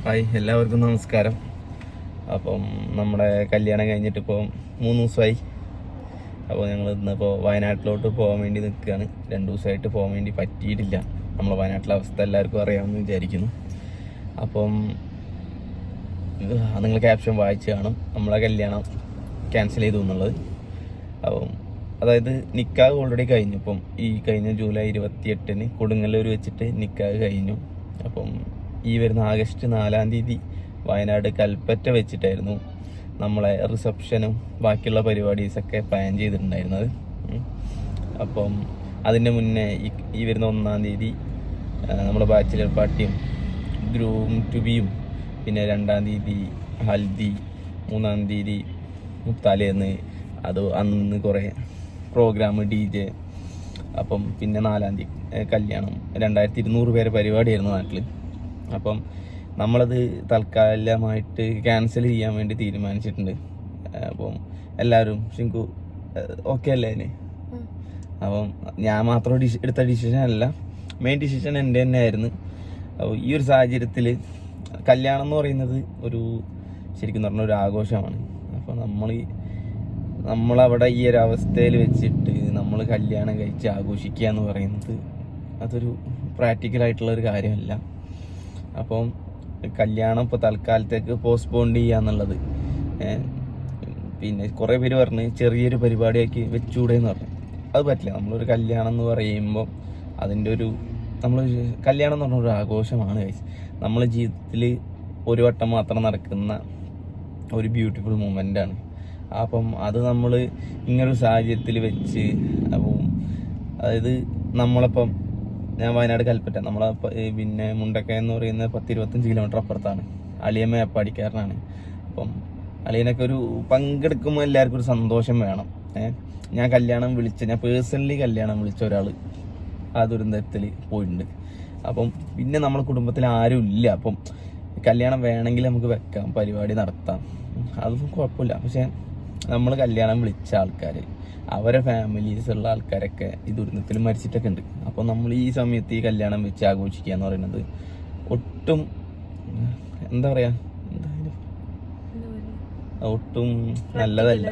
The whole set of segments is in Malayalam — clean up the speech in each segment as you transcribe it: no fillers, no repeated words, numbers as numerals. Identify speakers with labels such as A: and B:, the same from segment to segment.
A: ഹായ്, എല്ലാവർക്കും നമസ്കാരം. അപ്പം നമ്മുടെ കല്യാണം കഴിഞ്ഞിട്ടിപ്പോൾ 3 ദിവസമായി. അപ്പോൾ ഞങ്ങൾ ഇന്നിപ്പോൾ വയനാട്ടിലോട്ട് പോകാൻ വേണ്ടി നിൽക്കുകയാണ്. 2 ദിവസമായിട്ട് പോകാൻ വേണ്ടി പറ്റിയിട്ടില്ല. നമ്മളെ വയനാട്ടിലെ അവസ്ഥ എല്ലാവർക്കും അറിയാമെന്ന് വിചാരിക്കുന്നു. അപ്പം നിങ്ങൾ ക്യാപ്ഷൻ വായിച്ച് കാണും, നമ്മളെ കല്യാണം ക്യാൻസൽ ചെയ്തു എന്നുള്ളത്. അപ്പം അതായത് നിക്കാഹ് ഓൾറെഡി കഴിഞ്ഞു. ഇപ്പം ഈ കഴിഞ്ഞ ജൂലൈ 28-ന് കൊടുങ്ങല്ലൂർ വെച്ചിട്ട് നിക്കാഹ് കഴിഞ്ഞു. അപ്പം ഈ വരുന്ന ആഗസ്റ്റ് 4-ാം തീയതി വയനാട് കൽപ്പറ്റ വെച്ചിട്ടായിരുന്നു നമ്മളെ റിസപ്ഷനും ബാക്കിയുള്ള പരിപാടീസൊക്കെ പ്ലാൻ ചെയ്തിട്ടുണ്ടായിരുന്നത്. അപ്പം അതിൻ്റെ മുന്നേ ഈ വരുന്ന 1-ാം തീയതി നമ്മുടെ ബാച്ചിലർ പാർട്ടിയും ഗ്രൂം ടു ബിയും, പിന്നെ 2-ാം തീയതി ഹൽദി, 3-ാം തീയതി തലേന്ന് അന്ന് കുറേ പ്രോഗ്രാം DJ. അപ്പം പിന്നെ 4-ാം തീയതി കല്യാണം. 2200 പേരെ പരിപാടിയായിരുന്നു നാട്ടിൽ. അപ്പം നമ്മളത് തൽക്കാലമായിട്ട് ക്യാൻസൽ ചെയ്യാൻ വേണ്ടി തീരുമാനിച്ചിട്ടുണ്ട്. അപ്പം എല്ലാവരും ശിങ്കു ഓക്കെ അല്ലേ അതിന്? അപ്പം ഞാൻ മാത്രം എടുത്ത ഡിസിഷൻ അല്ല, മെയിൻ ഡിസിഷൻ എൻ്റെ തന്നെ ആയിരുന്നു. അപ്പോൾ ഈ ഒരു സാഹചര്യത്തിൽ കല്യാണം എന്ന് പറയുന്നത് ശരിക്കും പറഞ്ഞ ഒരു ആഘോഷമാണ്. അപ്പോൾ നമ്മളവിടെ ഈ ഒരു അവസ്ഥയിൽ വെച്ചിട്ട് നമ്മൾ കല്യാണം കഴിച്ച് ആഘോഷിക്കുക എന്ന് പറയുന്നത് അതൊരു പ്രാക്ടിക്കലായിട്ടുള്ള ഒരു കാര്യമല്ല. അപ്പം കല്യാണം ഇപ്പോൾ തൽക്കാലത്തേക്ക് പോസ്റ്റ്പോൺ ചെയ്യുക എന്നുള്ളത്, പിന്നെ കുറേ പേര് പറഞ്ഞ് ചെറിയൊരു പരിപാടിയാക്കി വെച്ചുകൂടെ എന്ന് പറഞ്ഞു. അത് പറ്റില്ല. നമ്മളൊരു കല്യാണം എന്ന് പറയുമ്പോൾ അതിൻ്റെ കല്യാണം എന്ന് പറഞ്ഞൊരു ആഘോഷമാണ്. നമ്മളെ ജീവിതത്തിൽ ഒരു വട്ടം മാത്രം നടക്കുന്ന ഒരു ബ്യൂട്ടിഫുൾ മൊമെൻ്റാണ്. അപ്പം അത് നമ്മൾ ഇങ്ങനൊരു സാഹചര്യത്തിൽ വെച്ച്, അപ്പം അതായത് നമ്മളിപ്പം ഞാൻ വയനാട് കൽപ്പറ്റ, നമ്മളെ പിന്നെ മുണ്ടക്കയം എന്ന് പറയുന്നത് 10-25 കിലോമീറ്റർ അപ്പുറത്താണ്. അളിയൻ മേപ്പാടിക്കാരനാണ്. അപ്പം അളിയനൊക്കെ പങ്കെടുക്കുമ്പോൾ എല്ലാവർക്കും ഒരു സന്തോഷം വേണം. ഞാൻ പേഴ്സണലി കല്യാണം വിളിച്ച ഒരാൾ ആ ദുരന്തത്തിൽ പോയിട്ടുണ്ട്. അപ്പം പിന്നെ നമ്മളെ കുടുംബത്തിൽ ആരും ഇല്ല. അപ്പം കല്യാണം വേണമെങ്കിൽ നമുക്ക് വെക്കാം, പരിപാടി നടത്താം, അതൊന്നും കുഴപ്പമില്ല. പക്ഷെ നമ്മൾ കല്യാണം വിളിച്ച ആൾക്കാർ, അവരെ ഫാമിലീസ് ഉള്ള ആൾക്കാരൊക്കെ ഈ ദുരന്തത്തിൽ മരിച്ചിട്ടൊക്കെ ഉണ്ട്. അപ്പോൾ നമ്മൾ ഈ സമയത്ത് ഈ കല്യാണം വെച്ച് ആഘോഷിക്കുക എന്ന് പറയുന്നത് ഒട്ടും ഒട്ടും നല്ലതല്ല.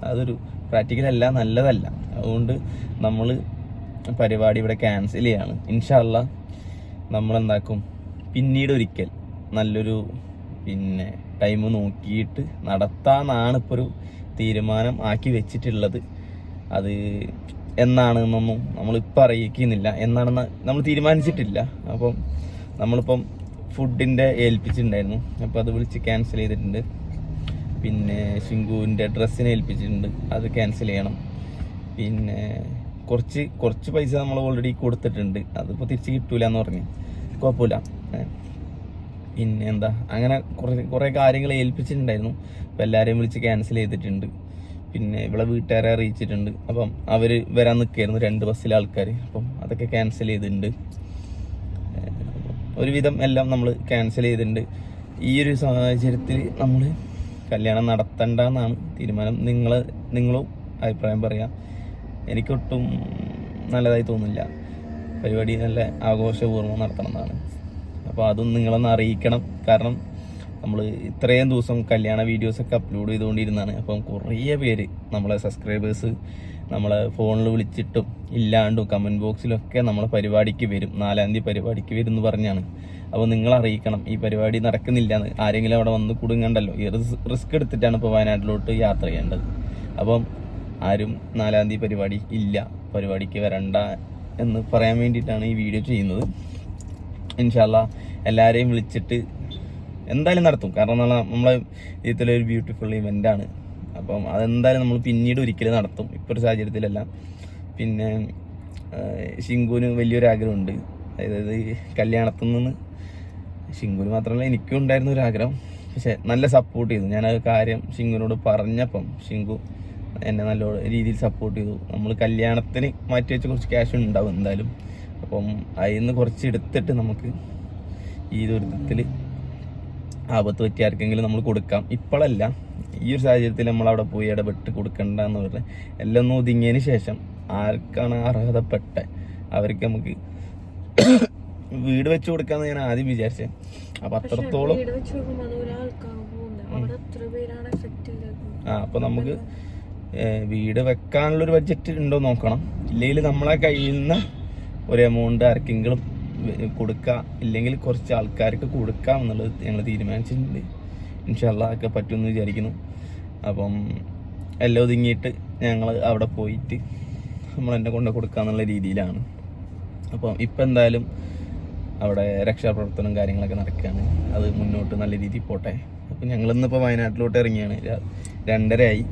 A: അതൊരു പ്രാക്ടിക്കലല്ല, നല്ലതല്ല. അതുകൊണ്ട് നമ്മൾ പരിപാടി ഇവിടെ ക്യാൻസൽ ചെയ്യാണ്. ഇൻഷാ അല്ലാഹ് നമ്മളെന്താക്കും, പിന്നീട് ഒരിക്കൽ നല്ലൊരു ടൈം നോക്കിയിട്ട് നടത്താമെന്നാണ് ഇപ്പോൾ ഒരു തീരുമാനം ആക്കി വെച്ചിട്ടുള്ളത്. അത് എന്നാണെന്നൊന്നും നമ്മളിപ്പോൾ അറിയിക്കുന്നില്ല, എന്നാണെന്ന് നമ്മൾ തീരുമാനിച്ചിട്ടില്ല. അപ്പം നമ്മളിപ്പം ഫുഡിൻ്റെ ഏൽപ്പിച്ചിട്ടുണ്ടായിരുന്നു. അപ്പോൾ അത് വിളിച്ച് ക്യാൻസൽ ചെയ്തിട്ടുണ്ട്. പിന്നെ ശിങ്കുവിൻ്റെ ഡ്രസ്സിനെ ഏൽപ്പിച്ചിട്ടുണ്ട്, അത് ക്യാൻസൽ ചെയ്യണം. പിന്നെ കുറച്ച് പൈസ നമ്മൾ ഓൾറെഡി കൊടുത്തിട്ടുണ്ട്, അതിപ്പോൾ തിരിച്ച് കിട്ടൂല എന്ന് പറഞ്ഞു. കുഴപ്പമില്ല. പിന്നെ അങ്ങനെ കുറേ കാര്യങ്ങൾ ഏൽപ്പിച്ചിട്ടുണ്ടായിരുന്നു. അപ്പോൾ എല്ലാവരെയും വിളിച്ച് ക്യാൻസൽ ചെയ്തിട്ടുണ്ട്. പിന്നെ ഇവിടെ വീട്ടുകാരെ അറിയിച്ചിട്ടുണ്ട്. അപ്പം അവർ വരാൻ നിൽക്കുകയായിരുന്നു, 2 ബസ്സിലെ ആൾക്കാർ. അപ്പം അതൊക്കെ ക്യാൻസൽ ചെയ്തിട്ടുണ്ട്. ഒരുവിധം എല്ലാം നമ്മൾ ക്യാൻസൽ ചെയ്തിട്ടുണ്ട്. ഈ ഒരു സാഹചര്യത്തിൽ നമ്മൾ കല്യാണം നടത്തണ്ടെന്നാണ് തീരുമാനം. നിങ്ങളും അഭിപ്രായം പറയാം. എനിക്കൊട്ടും നല്ലതായി തോന്നുന്നില്ല. പരിപാടി നല്ല ആഘോഷപൂർവ്വം നടത്തണമെന്നാണ്. അപ്പോൾ അതും നിങ്ങളൊന്ന് അറിയിക്കണം. കാരണം നമ്മൾ ഇത്രയും ദിവസം കല്യാണ വീഡിയോസൊക്കെ അപ്ലോഡ് ചെയ്തുകൊണ്ടിരുന്നതാണ്. അപ്പം കുറേ പേര് നമ്മളെ സബ്സ്ക്രൈബേഴ്സ് നമ്മളെ ഫോണിൽ വിളിച്ചിട്ടും ഇല്ലാണ്ടും കമൻറ്റ് ബോക്സിലൊക്കെ നമ്മളെ പരിപാടിക്ക് വരും, 4-ാം തീയതി പരിപാടിക്ക് വരും എന്ന് പറഞ്ഞാണ്. അപ്പോൾ നിങ്ങൾ അറിയിക്കണം, ഈ പരിപാടി നടക്കുന്നില്ല എന്ന്. ആരെങ്കിലും അവിടെ വന്ന് കുടുങ്ങണ്ടല്ലോ. ഈ റിസ്ക് എടുത്തിട്ടാണ് ഇപ്പോൾ വയനാട്ടിലോട്ട് യാത്ര ചെയ്യേണ്ടത്. അപ്പം ആരും 4-ാം തീയതി പരിപാടി ഇല്ല, പരിപാടിക്ക് വരണ്ട എന്ന് പറയാൻ വേണ്ടിയിട്ടാണ് ഈ വീഡിയോ ചെയ്യുന്നത്. ഇൻഷാ അല്ലാഹ് എല്ലാവരെയും വിളിച്ചിട്ട് എന്തായാലും നടത്തും. കാരണം നമ്മളെ ജീവിതത്തിലൊരു ബ്യൂട്ടിഫുൾ ഇവൻ്റാണ്. അപ്പം അതെന്തായാലും നമ്മൾ പിന്നീട് ഒരിക്കലും നടത്തും, ഇപ്പോൾ ഒരു സാഹചര്യത്തിലല്ല. പിന്നെ ശിങ്കുവിന് വലിയൊരു ആഗ്രഹമുണ്ട്. അതായത് കല്യാണത്തിൽ നിന്ന് ശിങ്കുവിന് മാത്രമല്ല എനിക്കും ഉണ്ടായിരുന്ന ഒരു ആഗ്രഹം. പക്ഷെ നല്ല സപ്പോർട്ട് ചെയ്തു. ഞാനത് കാര്യം ശിങ്കുവിനോട് പറഞ്ഞപ്പം ശിങ്കു എന്നെ നല്ല രീതിയിൽ സപ്പോർട്ട് ചെയ്തു. നമ്മൾ കല്യാണത്തിന് മാറ്റി വെച്ച് കുറച്ച് ക്യാഷ് ഉണ്ടാവും എന്തായാലും. അപ്പം അതിൽ നിന്ന് കുറച്ച് എടുത്തിട്ട് നമുക്ക് ഈ ദുരിതത്തിൽ ആപത്ത് പറ്റി ആർക്കെങ്കിലും നമ്മൾ കൊടുക്കാം. ഇപ്പോഴല്ല, ഈ ഒരു സാഹചര്യത്തിൽ നമ്മളവിടെ പോയി ഇടപെട്ട് കൊടുക്കണ്ടെന്ന് പറഞ്ഞാൽ എല്ലാം ഒന്ന് ഒതുങ്ങിയതിന് ശേഷം ആർക്കാണ് അർഹതപ്പെട്ട അവർക്ക് നമുക്ക് വീട് വെച്ച് കൊടുക്കാന്ന് ഞാൻ ആദ്യം വിചാരിച്ചേ. അപ്പൊ അത്രത്തോളം അപ്പൊ നമുക്ക് വീട് വെക്കാനുള്ളൊരു ബഡ്ജറ്റ് ഉണ്ടോ നോക്കണം. ഇല്ലെങ്കിൽ നമ്മളെ കഴിയുന്ന ഒരു എമൗണ്ട് ആർക്കെങ്കിലും കൊടുക്കുക, ഇല്ലെങ്കിൽ കുറച്ച് ആൾക്കാർക്ക് കൊടുക്കാം എന്നുള്ളത് ഞങ്ങൾ തീരുമാനിച്ചിട്ടുണ്ട്. ഇൻഷാ അല്ലാഹ് ഒക്കെ പറ്റുമെന്ന് വിചാരിക്കുന്നു. അപ്പം എല്ലാം ഒതുങ്ങിയിട്ട് ഞങ്ങൾ അവിടെ പോയിട്ട് നമ്മളെന്നെ കൊണ്ട് കൊടുക്കാന്നുള്ള രീതിയിലാണ്. അപ്പം ഇപ്പം എന്തായാലും അവിടെ രക്ഷാപ്രവർത്തനം കാര്യങ്ങളൊക്കെ നടക്കുകയാണ്. അത് മുന്നോട്ട് നല്ല രീതിയിൽ പോട്ടെ. അപ്പം ഞങ്ങളിന്നിപ്പോൾ വയനാട്ടിലോട്ട് ഇറങ്ങിയാണ്. 2:30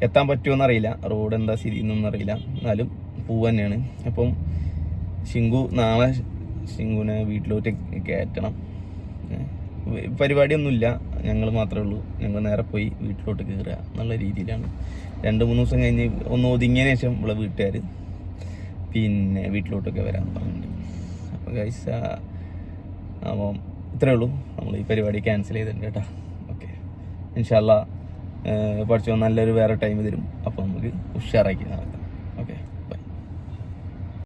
A: എത്താൻ പറ്റുമോയെന്നറിയില്ല, റോഡ് എന്താ സ്ഥിതി എന്നൊന്നും അറിയില്ല, എന്നാലും പോവുക തന്നെയാണ്. അപ്പം നാളെ ശിങ്കുവിനെ വീട്ടിലോട്ട് കയറ്റണം. പരിപാടിയൊന്നുമില്ല, ഞങ്ങൾ മാത്രമേ ഉള്ളൂ. ഞങ്ങൾ നേരെ പോയി വീട്ടിലോട്ട് കയറുക എന്നുള്ള രീതിയിലാണ്. 2-3 ദിവസം കഴിഞ്ഞ് ഒന്ന് ഒതുങ്ങിയതിന് ശേഷം ഇവിടെ വീട്ടുകാർ പിന്നെ വീട്ടിലോട്ടൊക്കെ വരാൻ പറഞ്ഞിട്ടുണ്ട്. അപ്പം ഗൈസ് അപ്പം ഇത്രയേ ഉള്ളൂ. നമ്മൾ ഈ പരിപാടി ക്യാൻസൽ ചെയ്തിട്ടുണ്ട് കേട്ടോ. ഓക്കെ, ഇൻഷാ അല്ലാഹ് പഠിച്ചോ നല്ലൊരു വേറെ ടൈം തരും. അപ്പോൾ നമുക്ക് ഉഷാറാക്കി നടക്കാം.